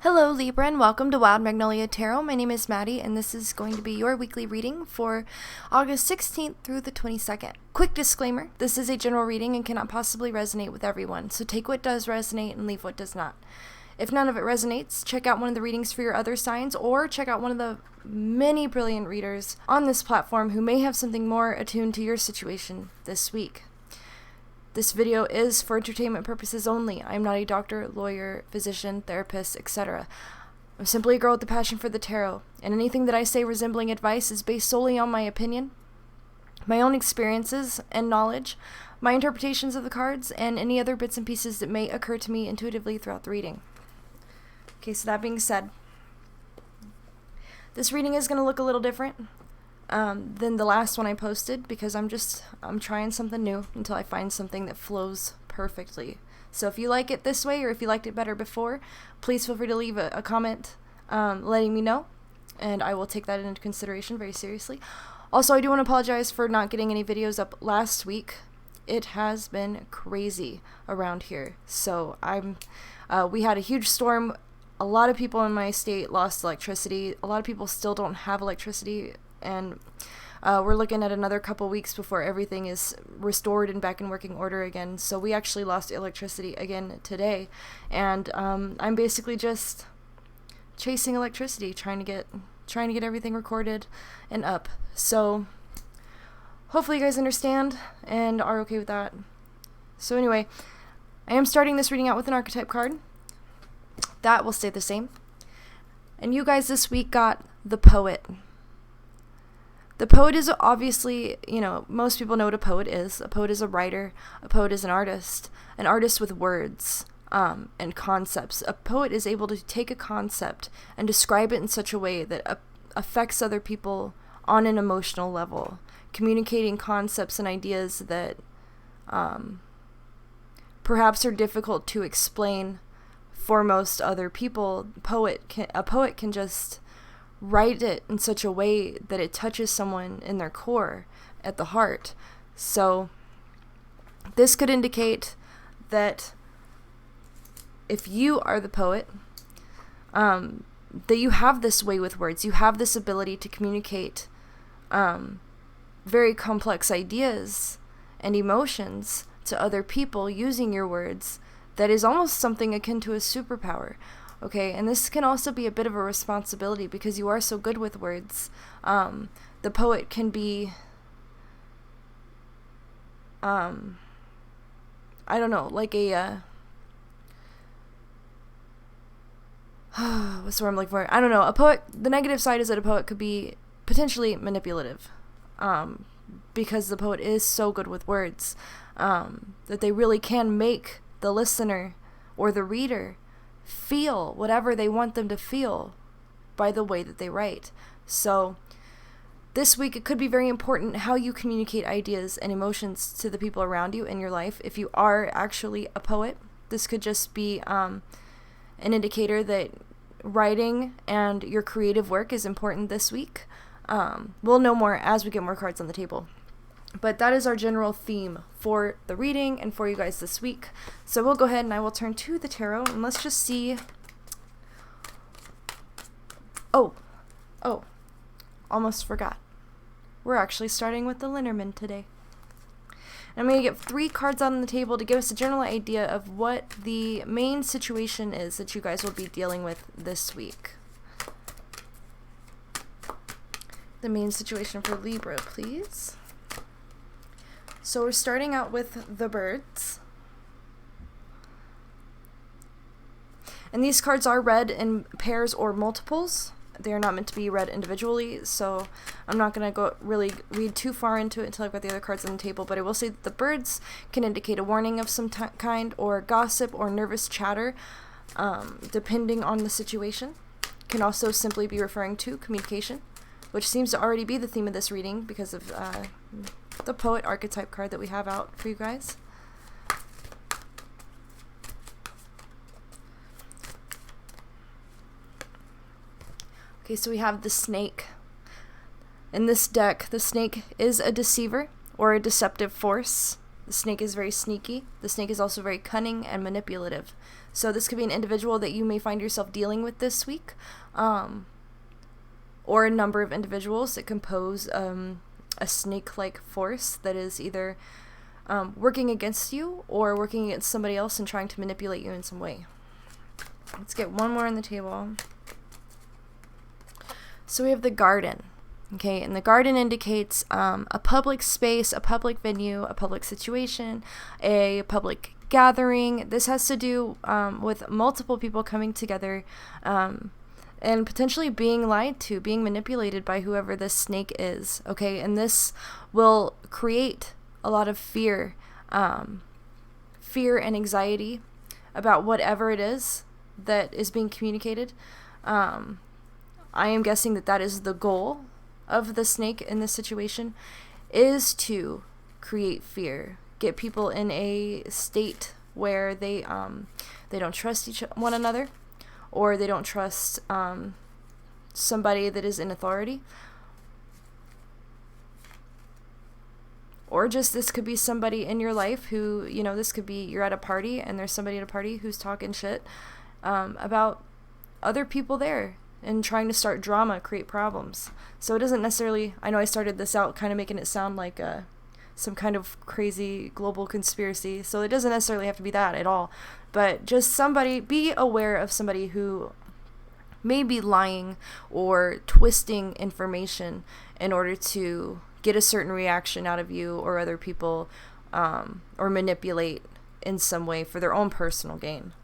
Hello Libra and welcome to Wild Magnolia Tarot. My name is Maddie and this is going to be your weekly reading for August 16th through the 22nd. Quick disclaimer, this is a general reading and cannot possibly resonate with everyone, so take what does resonate and leave what does not. If none of it resonates, check out one of the readings for your other signs or check out one of the many brilliant readers on this platform who may have something more attuned to your situation this week. This video is for entertainment purposes only. I am not a doctor, lawyer, physician, therapist, etc. I'm simply a girl with a passion for the tarot, and anything that I say resembling advice is based solely on my opinion, my own experiences and knowledge, my interpretations of the cards, and any other bits and pieces that may occur to me intuitively throughout the reading. Okay, so that being said, this reading is going to look a little different than the last one I posted because I'm trying something new until I find something that flows perfectly. So if you like it this way or if you liked it better before, please feel free to leave a comment letting me know, and I will take that into consideration very seriously. Also, I do want to apologize for not getting any videos up last week. It has been crazy around here. So we had a huge storm. A lot of people in my state lost electricity. A lot of people still don't have electricity, and we're looking at another couple weeks before everything is restored and back in working order again. So we actually lost electricity again today, and I'm basically just chasing electricity, trying to get everything recorded and up. So hopefully you guys understand and are okay with that. So anyway, I am starting this reading out with an archetype card. That will stay the same. And you guys this week got the Poet. The poet is obviously, most people know what a poet is. A poet is a writer. A poet is an artist with words and concepts. A poet is able to take a concept and describe it in such a way that affects other people on an emotional level, communicating concepts and ideas that perhaps are difficult to explain for most other people. A poet can just write it in such a way that it touches someone in their core, at the heart. So this could indicate that if you are the poet, that you have this way with words. You have this ability to communicate very complex ideas and emotions to other people using your words. That is almost something akin to a superpower. Okay, and this can also be a bit of a responsibility because you are so good with words. The poet can be, I don't know, like a, what's the word I'm looking for? I don't know. A poet, the negative side is that a poet could be potentially manipulative, because the poet is so good with words, that they really can make the listener or the reader feel whatever they want them to feel by the way that they write. So this week it could be very important how you communicate ideas and emotions to the people around you in your life. If you are actually a poet, this could just be an indicator that writing and your creative work is important this week. We'll know more as we get more cards on the table. But that is our general theme for the reading and for you guys this week. So we'll go ahead and I will turn to the tarot and let's just see. Oh, almost forgot. We're actually starting with the Lenormand today. I'm going to get 3 cards on the table to give us a general idea of what the main situation is that you guys will be dealing with this week. The main situation for Libra, please. So we're starting out with the Birds. And these cards are read in pairs or multiples. They are not meant to be read individually, so I'm not going to go really read too far into it until I've got the other cards on the table, but I will say that the Birds can indicate a warning of some kind, or gossip or nervous chatter, depending on the situation. Can also simply be referring to communication, which seems to already be the theme of this reading because of the Poet archetype card that we have out for you guys. Okay, so we have the Snake. In this deck, the Snake is a deceiver or a deceptive force. The snake is very sneaky. The snake is also very cunning and manipulative. So this could be an individual that you may find yourself dealing with this week, or a number of individuals that compose a snake-like force that is either working against you or working against somebody else and trying to manipulate you in some way. Let's get one more on the table. So we have the garden. Okay, and the garden indicates a public space, a public venue, a public situation, a public gathering. This has to do with multiple people coming together and potentially being lied to, being manipulated by whoever this snake is. Okay, and this will create a lot of fear and anxiety about whatever it is that is being communicated. I am guessing that is the goal of the snake in this situation, is to create fear, get people in a state where they don't trust one another, or they don't trust somebody that is in authority, or just this could be somebody in your life who, this could be you're at a party and there's somebody at a party who's talking shit about other people there and trying to start drama, create problems. So it doesn't necessarily, I know I started this out kind of making it sound like some kind of crazy global conspiracy, so it doesn't necessarily have to be that at all, but just be aware of somebody who may be lying or twisting information in order to get a certain reaction out of you or other people, or manipulate in some way for their own personal gain.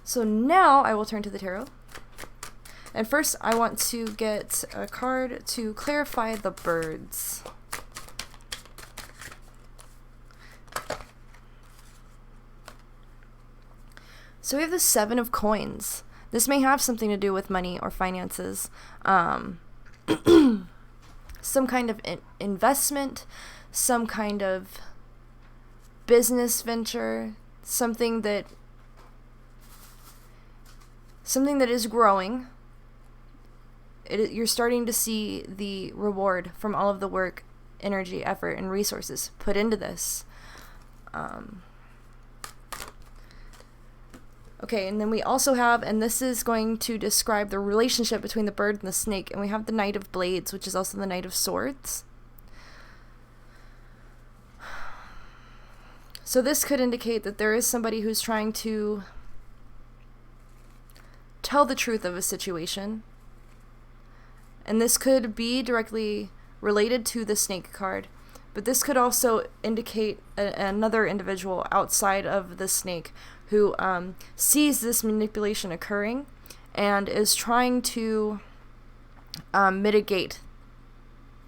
So now I will turn to the tarot. And first, I want to get a card to clarify the birds. So we have the Seven of Coins. This may have something to do with money or finances. Some kind of investment, some kind of business venture, something that is growing. You're starting to see the reward from all of the work, energy, effort, and resources put into this. Okay, and then we also have, and this is going to describe the relationship between the bird and the snake, and we have the Knight of Blades, which is also the Knight of Swords. So this could indicate that there is somebody who's trying to tell the truth of a situation. And this could be directly related to the snake card, but this could also indicate another individual outside of the snake who sees this manipulation occurring and is trying to mitigate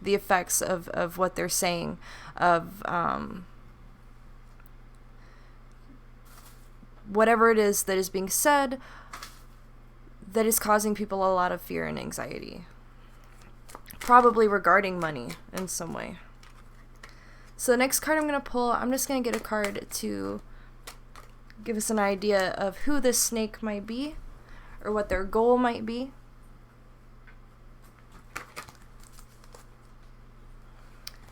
the effects of what they're saying, of whatever it is that is being said that is causing people a lot of fear and anxiety. Probably regarding money in some way. So the next card I'm going to pull, I'm just going to get a card to give us an idea of who this snake might be or what their goal might be.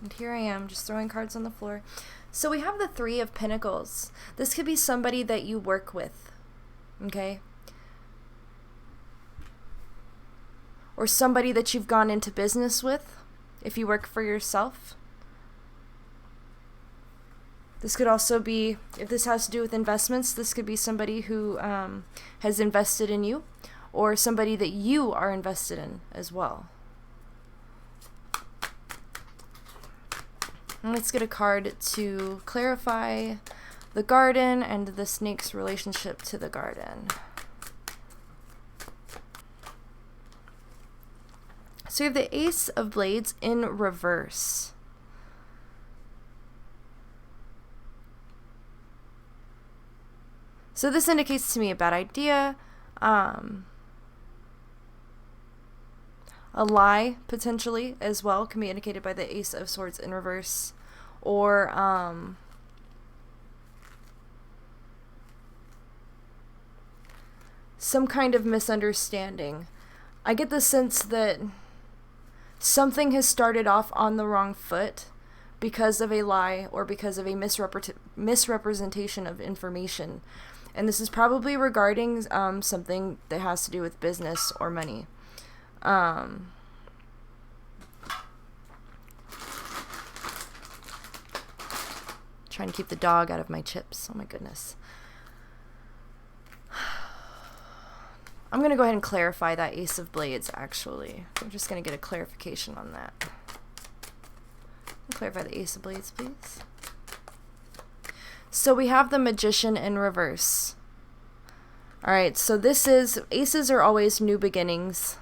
And here I am, just throwing cards on the floor. So we have the Three of Pentacles. This could be somebody that you work with, okay? Or somebody that you've gone into business with, if you work for yourself. This could also be, if this has to do with investments, this could be somebody who has invested in you, or somebody that you are invested in as well. And let's get a card to clarify the garden and the snake's relationship to the garden. So we have the Ace of Blades in reverse. So this indicates to me a bad idea, a lie potentially as well can be indicated by the Ace of Swords in reverse, or some kind of misunderstanding. I get the sense that something has started off on the wrong foot, because of a lie or because of a misrepresentation of information. And this is probably regarding something that has to do with business or money. Trying to keep the dog out of my chips. Oh my goodness. I'm going to go ahead and clarify that Ace of Blades, actually. I'm just going to get a clarification on that. Clarify the Ace of Blades, please. So we have the Magician in reverse. Alright, so this is... Aces are always new beginnings.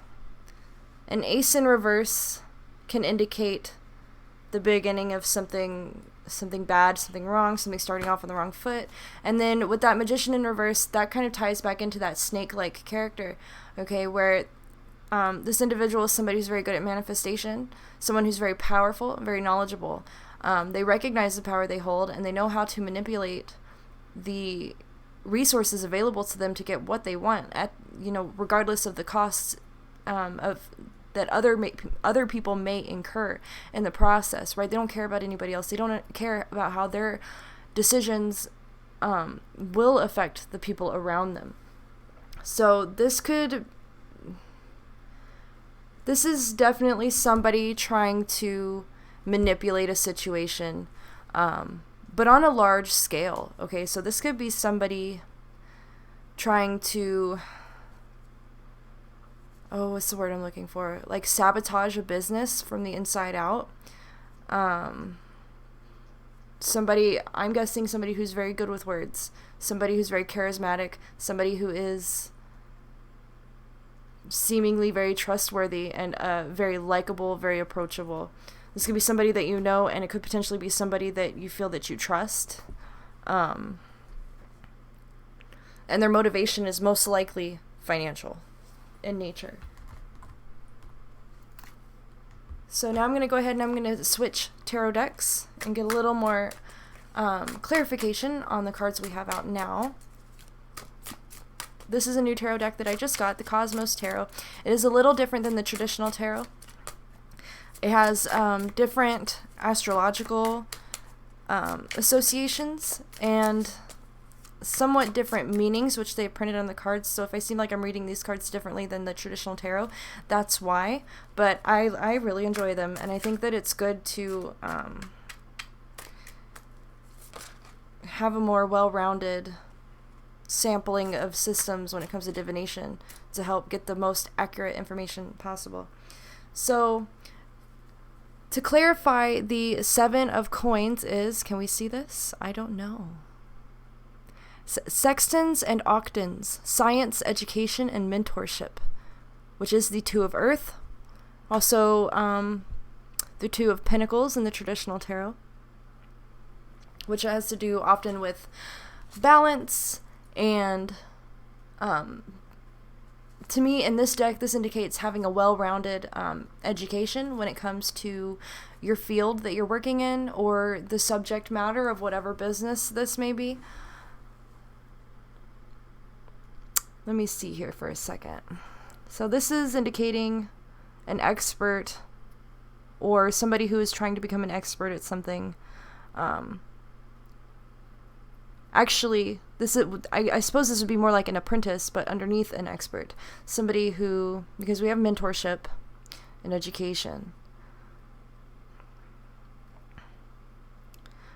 An ace in reverse can indicate the beginning of something bad, something wrong, something starting off on the wrong foot. And then with that Magician in reverse, that kind of ties back into that snake-like character, okay, where this individual is somebody who's very good at manifestation, someone who's very powerful, very knowledgeable. They recognize the power they hold, and they know how to manipulate the resources available to them to get what they want, at regardless of the costs that other people may incur in the process, right? They don't care about anybody else. They don't care about how their decisions will affect the people around them. So this is definitely somebody trying to manipulate a situation, but on a large scale, okay? So this could be somebody trying to... what's the word I'm looking for? Like sabotage a business from the inside out. I'm guessing somebody who's very good with words, somebody who's very charismatic, somebody who is seemingly very trustworthy and very likable, very approachable. This could be somebody that you know, and it could potentially be somebody that you feel that you trust. And their motivation is most likely financial in nature. So now I'm going to go ahead and I'm going to switch tarot decks and get a little more clarification on the cards we have out now. This is a new tarot deck that I just got, the Cosmos Tarot. It is a little different than the traditional tarot. It has different astrological associations and somewhat different meanings, which they printed on the cards. So if I seem like I'm reading these cards differently than the traditional tarot, that's why. But I really enjoy them, and I think that it's good to have a more well-rounded sampling of systems when it comes to divination to help get the most accurate information possible. So to clarify, the 7 of coins is, can we see this? I don't know. Sextants and octants, science, education, and mentorship, which is the 2 of earth. Also, the 2 of pentacles in the traditional tarot, which has to do often with balance. And to me, in this deck, this indicates having a well-rounded education when it comes to your field that you're working in or the subject matter of whatever business this may be. Let me see here for a second. So this is indicating an expert or somebody who is trying to become an expert at something. Actually, I suppose this would be more like an apprentice, but underneath an expert. Somebody who, because we have mentorship and education.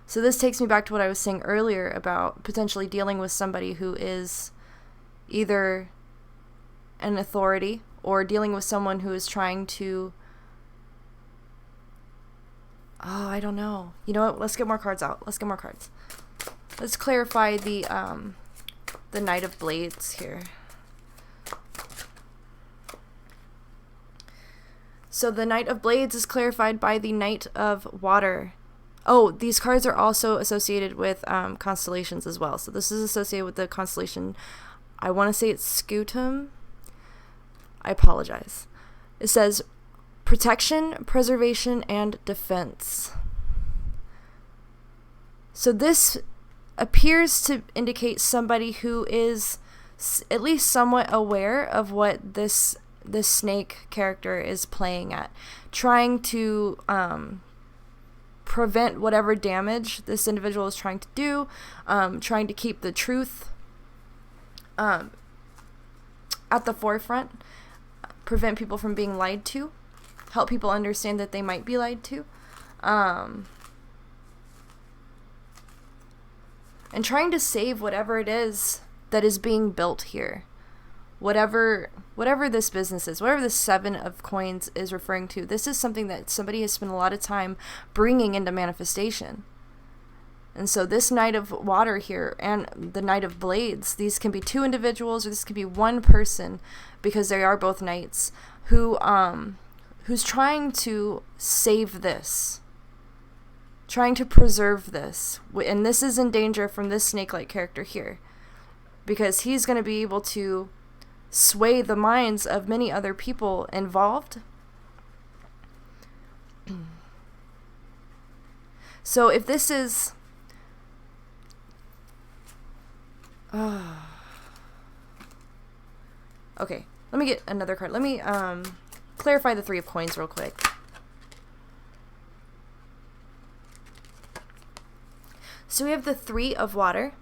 So this takes me back to what I was saying earlier about potentially dealing with somebody who is either an authority or dealing with someone who is trying to... I don't know. You know what? Let's get more cards out. Let's get more cards. Let's clarify the Knight of Blades here. So the Knight of Blades is clarified by the Knight of Water. Oh, these cards are also associated with constellations as well. So this is associated with the constellation, I want to say it's Scutum. I apologize. It says protection, preservation, and defense. So this appears to indicate somebody who is at least somewhat aware of what this snake character is playing at, trying to prevent whatever damage this individual is trying to do, trying to keep the truth at the forefront, prevent people from being lied to, help people understand that they might be lied to, and trying to save whatever it is that is being built here. Whatever this business is, whatever the 7 of coins is referring to, this is something that somebody has spent a lot of time bringing into manifestation. And so this Knight of Water here and the Knight of Blades, these can be 2 individuals, or this could be one person, because they are both knights, who's trying to save this, trying to preserve this. And this is in danger from this snake-like character here, because he's going to be able to sway the minds of many other people involved. So if this is okay, let me get another card. Let me clarify the 3 of coins real quick. So we have the 3 of water.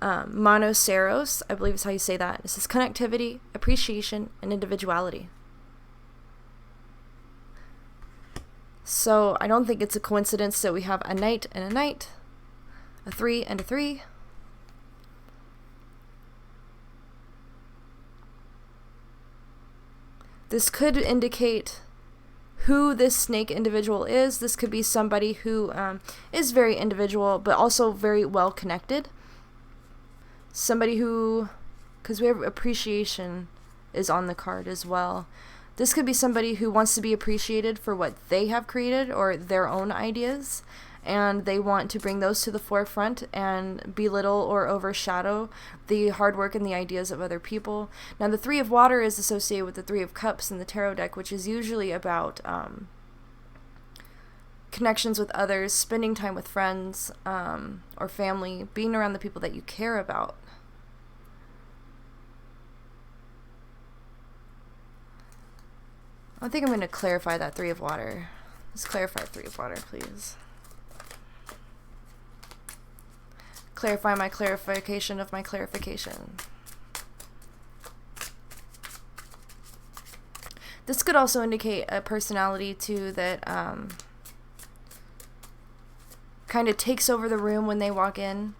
Monoceros, I believe is how you say that. This is connectivity, appreciation, and individuality. So I don't think it's a coincidence that we have a knight and a knight, a 3 and a 3. This could indicate who this snake individual is. This could be somebody who is very individual, but also very well connected. Somebody who, because we have appreciation is on the card as well. This could be somebody who wants to be appreciated for what they have created or their own ideas, and they want to bring those to the forefront and belittle or overshadow the hard work and the ideas of other people. Now, the 3 of water is associated with the 3 of cups in the tarot deck, which is usually about connections with others, spending time with friends or family, being around the people that you care about. I think I'm going to clarify that 3 of water. Let's clarify 3 of water, please. Clarify my clarification of my clarification. This could also indicate a personality, too, that kind of takes over the room when they walk in,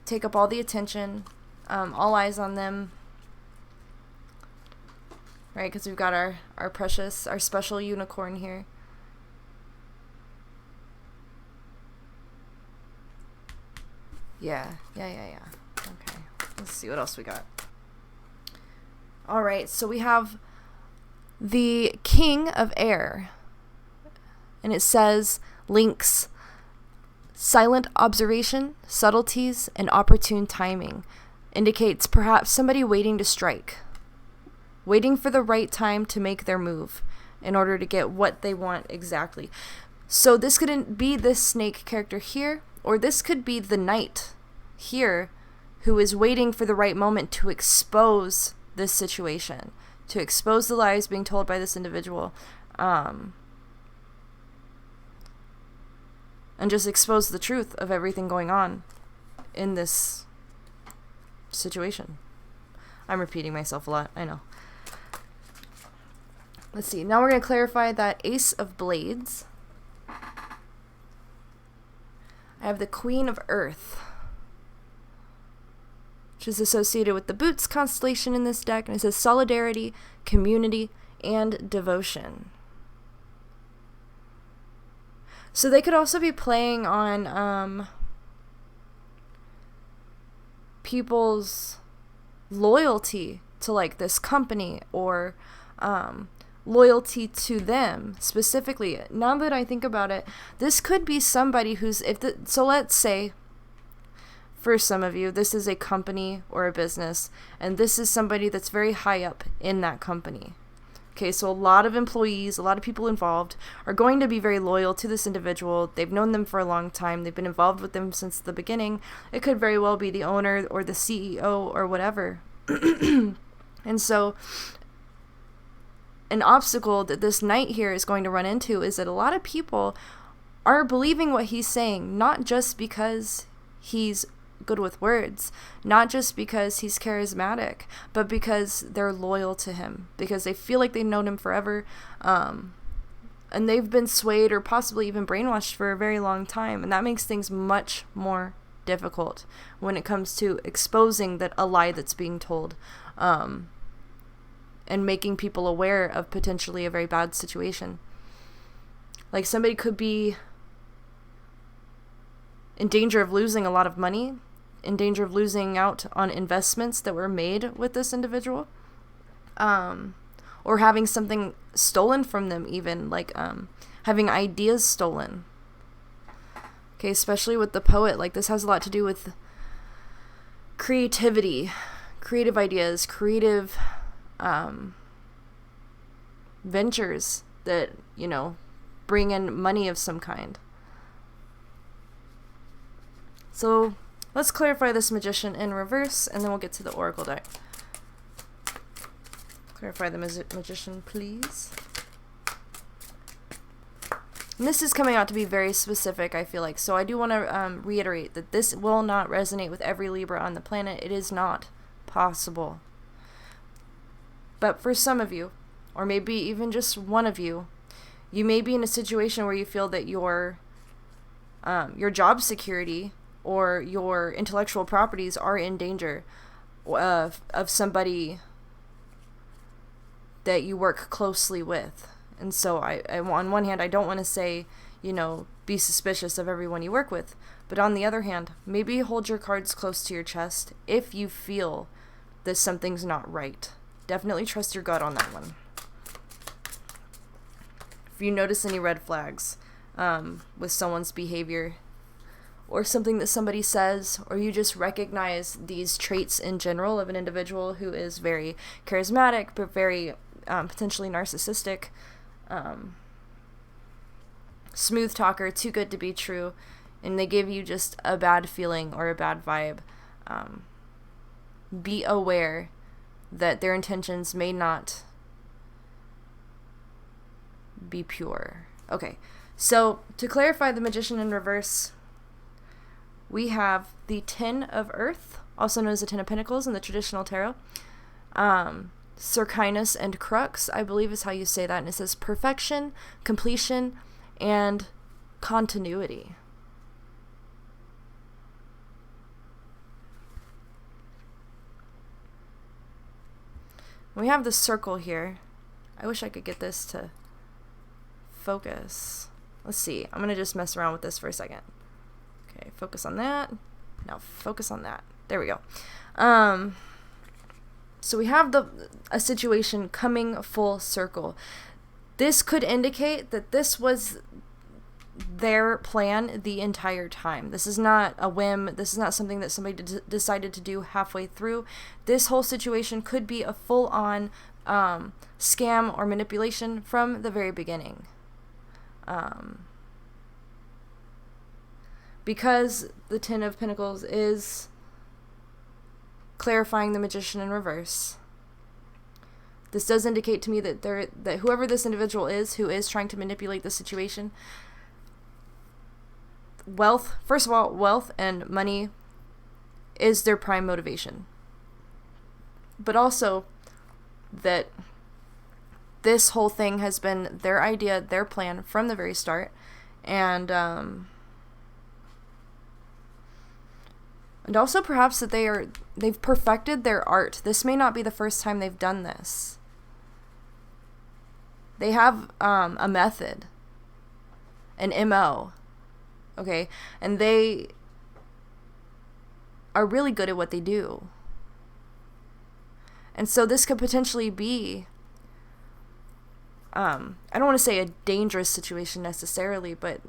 take up all the attention, all eyes on them. Right, because we've got our precious, our special unicorn here. Yeah. Okay, let's see what else we got. All right, so we have the King of Air, and it says links silent observation, subtleties, and opportune timing. Indicates perhaps somebody waiting to strike, waiting for the right time to make their move in order to get what they want exactly. So this could be this snake character here, or this could be the knight here who is waiting for the right moment to expose this situation, to expose the lies being told by this individual, and just expose the truth of everything going on in this situation. I'm repeating myself a lot, I know. Let's see, now we're going to clarify that Ace of Blades. I have the Queen of Earth, which is associated with the Boots constellation in this deck, and it says solidarity, community, and devotion. So they could also be playing on people's loyalty to like this company, or loyalty to them specifically. Now that I think about it, this could be somebody who's, so let's say for some of you, this is a company or a business, and this is somebody that's very high up in that company. Okay, so a lot of employees, a lot of people involved are going to be very loyal to this individual. They've known them for a long time. They've been involved with them since the beginning. It could very well be the owner or the CEO or whatever. And so an obstacle that this knight here is going to run into is that a lot of people are believing what he's saying, not just because he's good with words, not just because he's charismatic, but because they're loyal to him, because they feel like they've known him forever, and they've been swayed or possibly even brainwashed for a very long time, and that makes things much more difficult when it comes to exposing that a lie that's being told, and making people aware of potentially a very bad situation. Like, somebody could be in danger of losing a lot of money, in danger of losing out on investments that were made with this individual, or having something stolen from them, even, like, having ideas stolen. Okay, especially with the poet, like, this has a lot to do with creativity, creative ideas, creative ventures that, bring in money of some kind. So let's clarify this Magician in reverse, and then we'll get to the Oracle deck. Clarify the Magician, please. And this is coming out to be very specific, I feel like. So I do want to reiterate that this will not resonate with every Libra on the planet. It is not possible. But for some of you, or maybe even just one of you, you may be in a situation where you feel that your job security or your intellectual properties are in danger of somebody that you work closely with. And so I on one hand, I don't want to say, be suspicious of everyone you work with. But on the other hand, maybe hold your cards close to your chest if you feel that something's not right. Definitely trust your gut on that one. If you notice any red flags with someone's behavior, or something that somebody says, or you just recognize these traits in general of an individual who is very charismatic, but very potentially narcissistic, smooth talker, too good to be true, and they give you just a bad feeling or a bad vibe, be aware that their intentions may not be pure. Okay, so to clarify the Magician in reverse, we have the Ten of Earth, also known as the Ten of Pentacles in the traditional tarot. Circinus and Crux, I believe is how you say that. And it says perfection, completion, and continuity. We have the circle here. I wish I could get this to focus. Let's see. I'm going to just mess around with this for a second. Okay, focus on that. Now focus on that. There we go. So we have a situation coming full circle. This could indicate that this was their plan the entire time. This is not a whim. This is not something that somebody decided to do halfway through. This whole situation could be a full-on scam or manipulation from the very beginning. Because the Ten of Pentacles is clarifying the Magician in reverse, this does indicate to me that that whoever this individual is who is trying to manipulate the situation, first of all, wealth and money is their prime motivation. But also that this whole thing has been their idea, their plan from the very start, and also perhaps that they've perfected their art. This may not be the first time they've done this. They have a method, an MO, okay? And they are really good at what they do. And so this could potentially be, I don't want to say a dangerous situation necessarily, but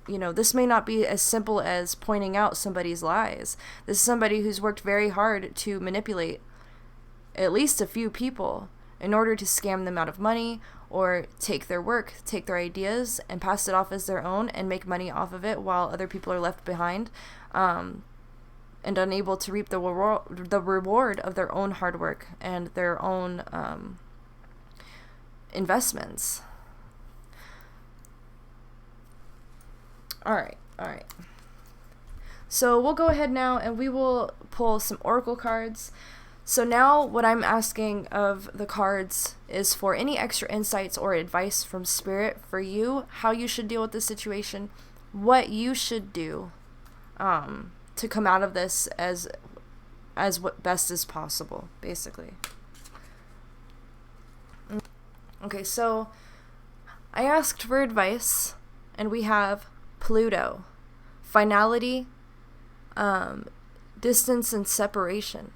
this may not be as simple as pointing out somebody's lies. This is somebody who's worked very hard to manipulate at least a few people in order to scam them out of money or take their work, take their ideas, and pass it off as their own and make money off of it while other people are left behind and unable to reap the reward of their own hard work and their own investments. All right. So we'll go ahead now and we will pull some oracle cards. So now what I'm asking of the cards is for any extra insights or advice from Spirit for you, how you should deal with this situation, what you should do to come out of this as what best as possible, basically. Okay, so I asked for advice, and we have Pluto, finality, distance and separation.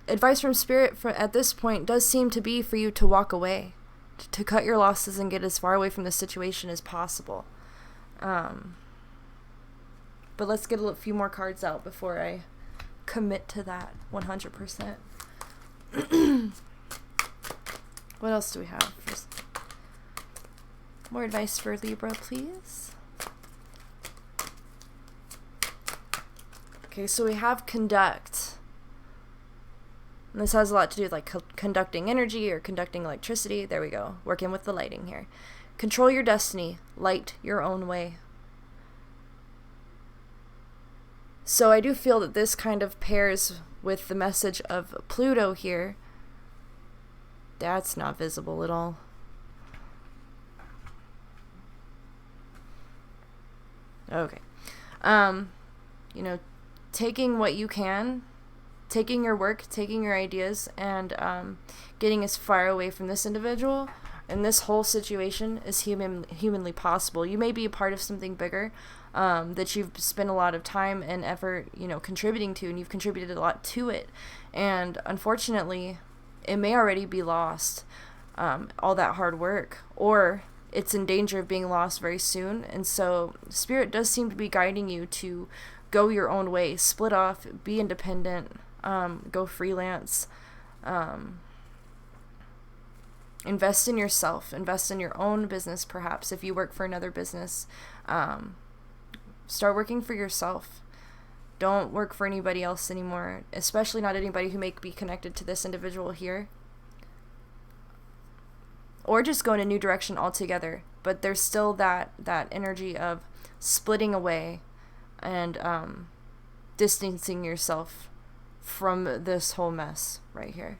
Advice from Spirit at this point does seem to be for you to walk away, to cut your losses and get as far away from the situation as possible. But let's get a few more cards out before I commit to that 100%. What else do we have? More advice for Libra, please. Okay, so we have conduct. And this has a lot to do with like conducting energy or conducting electricity. There we go. Working with the lighting here. Control your destiny. Light your own way. So I do feel that this kind of pairs with the message of Pluto here. That's not visible at all. Okay. Taking what you can, taking your work, taking your ideas, and getting as far away from this individual and this whole situation as humanly possible. You may be a part of something bigger that you've spent a lot of time and effort, contributing to, and you've contributed a lot to it. And unfortunately, it may already be lost, all that hard work, or it's in danger of being lost very soon. And so Spirit does seem to be guiding you to go your own way, split off, be independent, go freelance, invest in yourself, invest in your own business. Perhaps if you work for another business, start working for yourself. Don't work for anybody else anymore, especially not anybody who may be connected to this individual here. Or just go in a new direction altogether. But there's still that energy of splitting away and distancing yourself from this whole mess right here.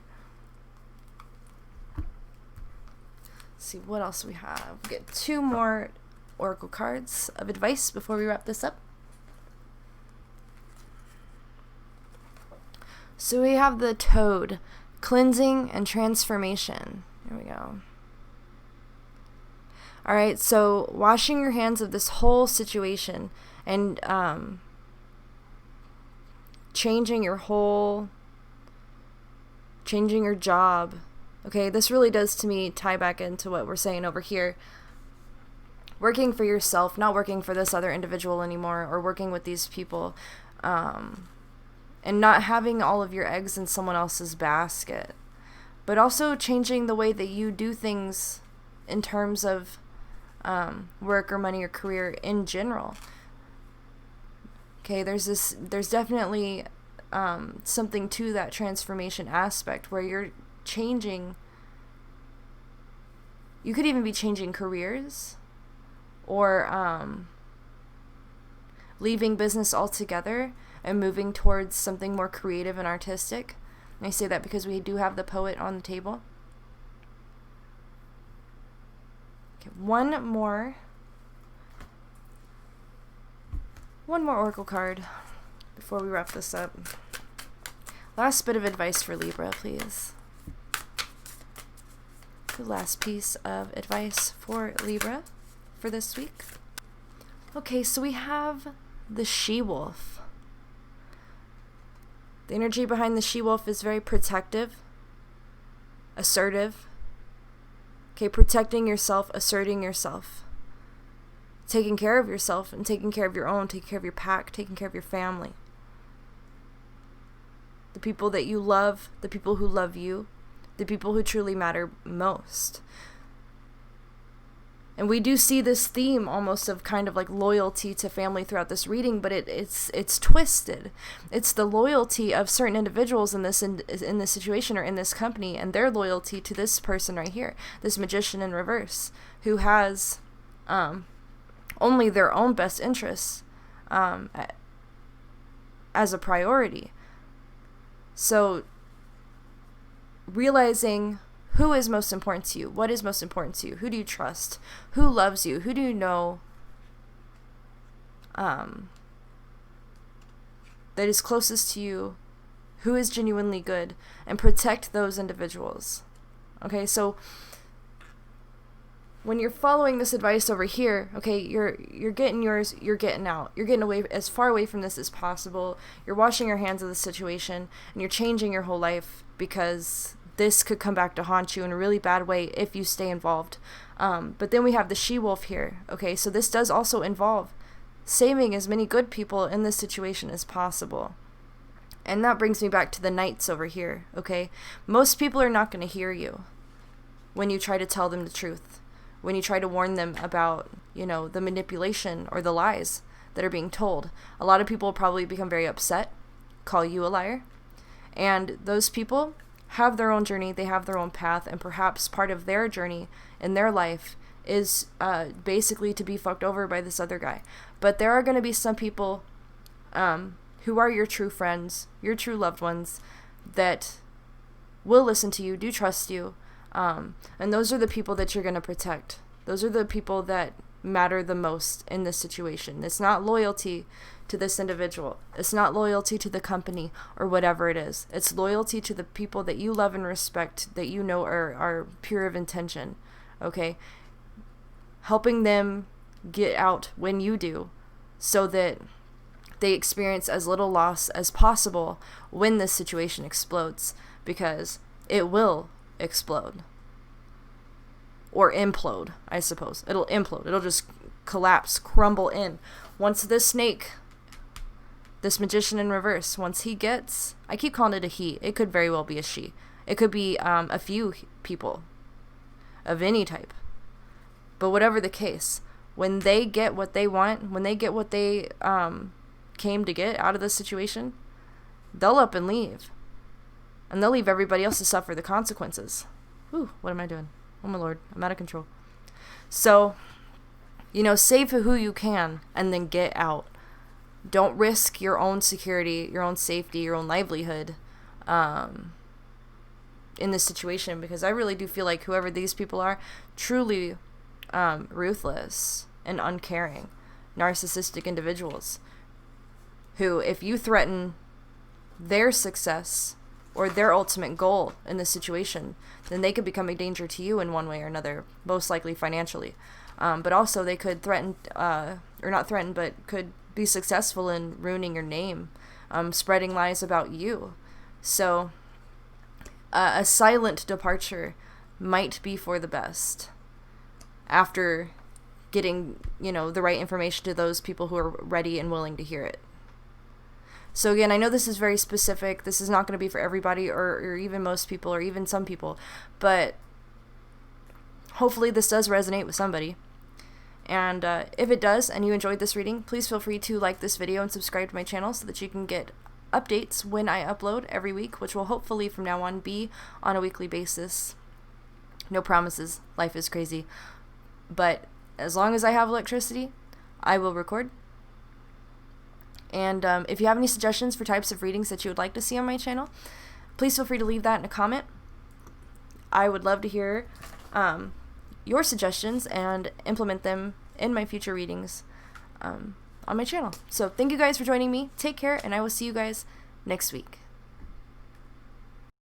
Let's see what else we have. We get 2 more oracle cards of advice before we wrap this up. So we have the Toad, cleansing and transformation. There we go. All right, so washing your hands of this whole situation and changing your job. Okay, this really does to me tie back into what we're saying over here. Working for yourself, not working for this other individual anymore, or working with these people, and not having all of your eggs in someone else's basket, but also changing the way that you do things in terms of work or money or career in general. Okay, there's definitely something to that transformation aspect where you're changing. You could even be changing careers, or leaving business altogether and moving towards something more creative and artistic. And I say that because we do have the poet on the table. Okay, one more oracle card before we wrap this up. Last bit of advice for Libra, please. The last piece of advice for Libra for this week. Okay, so we have the she-wolf. The energy behind the she-wolf is very protective, assertive. Okay, protecting yourself, asserting yourself, taking care of yourself and taking care of your own, taking care of your pack, taking care of your family. The people that you love, the people who love you, the people who truly matter most. And we do see this theme almost of kind of like loyalty to family throughout this reading, but it's twisted. It's the loyalty of certain individuals in this situation or in this company, and their loyalty to this person right here, this magician in reverse, who has only their own best interests as a priority. So realizing who is most important to you, what is most important to you, who do you trust, who loves you, who do you know that is closest to you, who is genuinely good, and protect those individuals. Okay, so when you're following this advice over here, okay, you're getting yours, you're getting out. You're getting away, as far away from this as possible. You're washing your hands of the situation, and you're changing your whole life, because this could come back to haunt you in a really bad way if you stay involved. But then we have the she-wolf here. Okay, so this does also involve saving as many good people in this situation as possible. And that brings me back to the knights over here. Okay, most people are not going to hear you when you try to tell them the truth, when you try to warn them about, the manipulation or the lies that are being told. A lot of people will probably become very upset, call you a liar, and those people have their own journey, they have their own path, and perhaps part of their journey in their life is basically to be fucked over by this other guy. But there are going to be some people who are your true friends, your true loved ones, that will listen to you, do trust you, and those are the people that you're going to protect. Those are the people that matter the most in this situation. It's not loyalty to this individual. It's not loyalty to the company or whatever it is. It's loyalty to the people that you love and respect, that you know are pure of intention. Okay? Helping them get out when you do, so that they experience as little loss as possible when this situation explodes, because it will explode. Or implode, I suppose. It'll implode. It'll just collapse, crumble in. Once this snake, this magician in reverse, once he gets, I keep calling it a he, it could very well be a she. It could be a few people of any type. But whatever the case, when they get what they want, when they get what they came to get out of this situation, they'll up and leave. And they'll leave everybody else to suffer the consequences. Whew, what am I doing? Oh my Lord, I'm out of control. So, save who you can and then get out. Don't risk your own security, your own safety, your own livelihood in this situation, because I really do feel like whoever these people are, truly ruthless and uncaring, narcissistic individuals who, if you threaten their success or their ultimate goal in this situation, then they could become a danger to you in one way or another, most likely financially. But also they could threaten, or not threaten, but could be successful in ruining your name, spreading lies about you. So a silent departure might be for the best after getting, the right information to those people who are ready and willing to hear it. So again, I know this is very specific. This is not going to be for everybody or even most people or even some people. But hopefully this does resonate with somebody. And if it does and you enjoyed this reading, please feel free to like this video and subscribe to my channel so that you can get updates when I upload every week, which will hopefully from now on be on a weekly basis. No promises. Life is crazy. But as long as I have electricity, I will record. And if you have any suggestions for types of readings that you would like to see on my channel, please feel free to leave that in a comment. I would love to hear your suggestions and implement them in my future readings on my channel. So thank you guys for joining me. Take care, and I will see you guys next week.